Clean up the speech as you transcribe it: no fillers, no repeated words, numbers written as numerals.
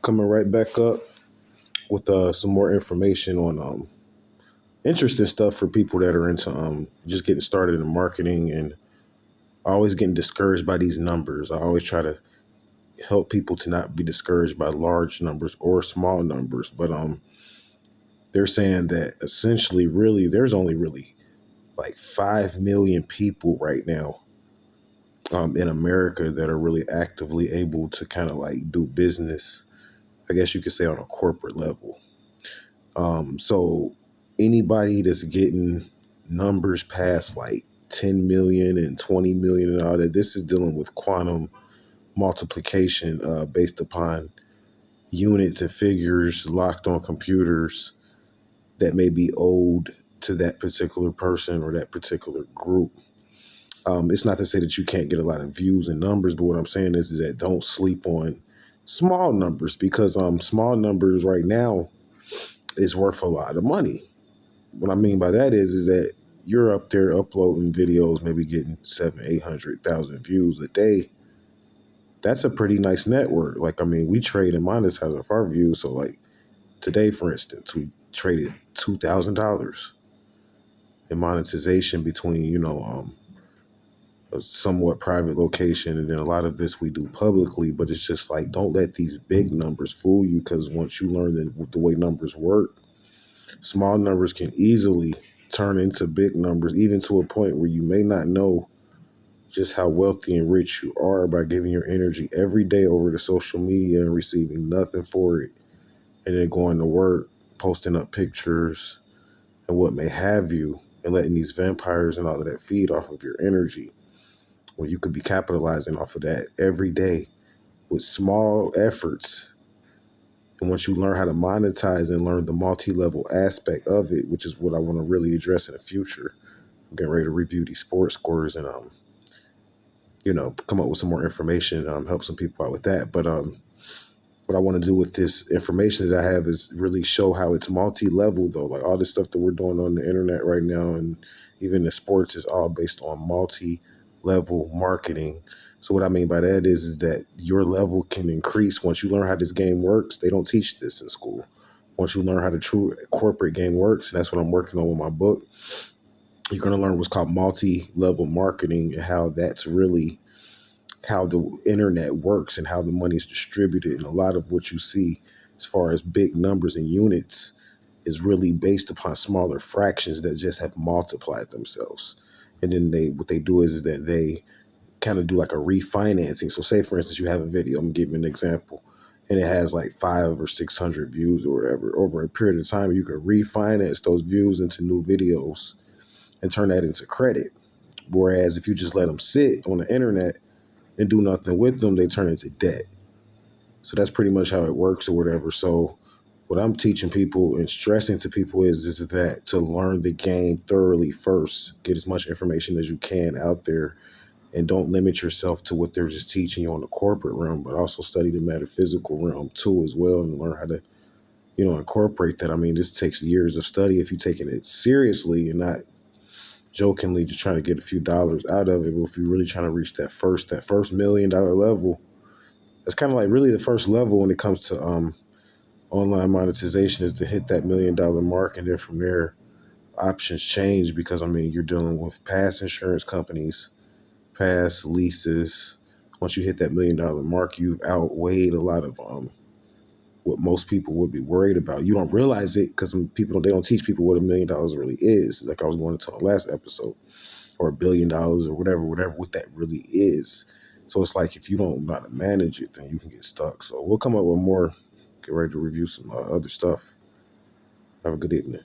Coming right back up with some more information on interesting stuff for people that are into just getting started in marketing and always getting discouraged by these numbers. I always try to help people to not be discouraged by large numbers or small numbers, but they're saying that essentially, really, there's only really like 5 million people right now in America that are really actively able to kind of like do business, I guess you could say, on a corporate level. So anybody that's getting numbers past like 10 million and 20 million and all that, this is dealing with quantum multiplication based upon units and figures locked on computers that may be owed to that particular person or that particular group. It's not to say that you can't get a lot of views and numbers, but what I'm saying is that don't sleep on small numbers, because small numbers right now is worth a lot of money. What I mean by that is that you're up there uploading videos, maybe getting 700,000-800,000 views a day. That's a pretty nice network. Like, I mean, we trade and monetize off our views. So like today, for instance, we traded $2,000 in monetization between, a somewhat private location. And then a lot of this we do publicly, but it's just like, don't let these big numbers fool you. Because once you learn the way numbers work, small numbers can easily turn into big numbers, even to a point where you may not know just how wealthy and rich you are by giving your energy every day over to social media and receiving nothing for it. And then going to work, posting up pictures and what may have you, and letting these vampires and all of that feed off of your energy, when you could be capitalizing off of that every day with small efforts. And once you learn how to monetize and learn the multi-level aspect of it, which is what I want to really address in the future, I'm getting ready to review these sports scores and come up with some more information, help some people out with that. But what I want to do with this information that I have is really show how it's multi-level, though. Like all this stuff that we're doing on the internet right now, and even the sports, is all based on multi-level marketing. So what I mean by that is that your level can increase once you learn how this game works. They don't teach this in school. Once you learn how the true corporate game works, and that's what I'm working on with my book, you're going to learn what's called multi-level marketing, and how that's really how the internet works and how the money is distributed. And a lot of what you see as far as big numbers and units is really based upon smaller fractions that just have multiplied themselves. And then what they do is that they kind of do like a refinancing. So say, for instance, you have a video, I'm giving an example, and it has like 500 or 600 views or whatever. Over a period of time, you can refinance those views into new videos and turn that into credit. Whereas if you just let them sit on the internet and do nothing with them, they turn into debt. So that's pretty much how it works or whatever. So what I'm teaching people and stressing to people is that to learn the game thoroughly first, get as much information as you can out there, and don't limit yourself to what they're just teaching you on the corporate realm, but also study the metaphysical realm too as well, and learn how to, incorporate that. I mean, this takes years of study if you're taking it seriously and not jokingly just trying to get a few dollars out of it. But if you're really trying to reach that first $1 million level, that's kind of like really the first level when it comes to online monetization, is to hit that $1 million mark. And then from there, options change, because I mean, you're dealing with past insurance companies, past leases. Once you hit that $1 million mark, you've outweighed a lot of what most people would be worried about. You don't realize it because they don't teach people what $1 million really is. Like I was going into the last episode, or $1 billion or whatever, what that really is. So it's like, if you don't know how to manage it, then you can get stuck. So we'll come up with more, get ready to review some other stuff. Have a good evening.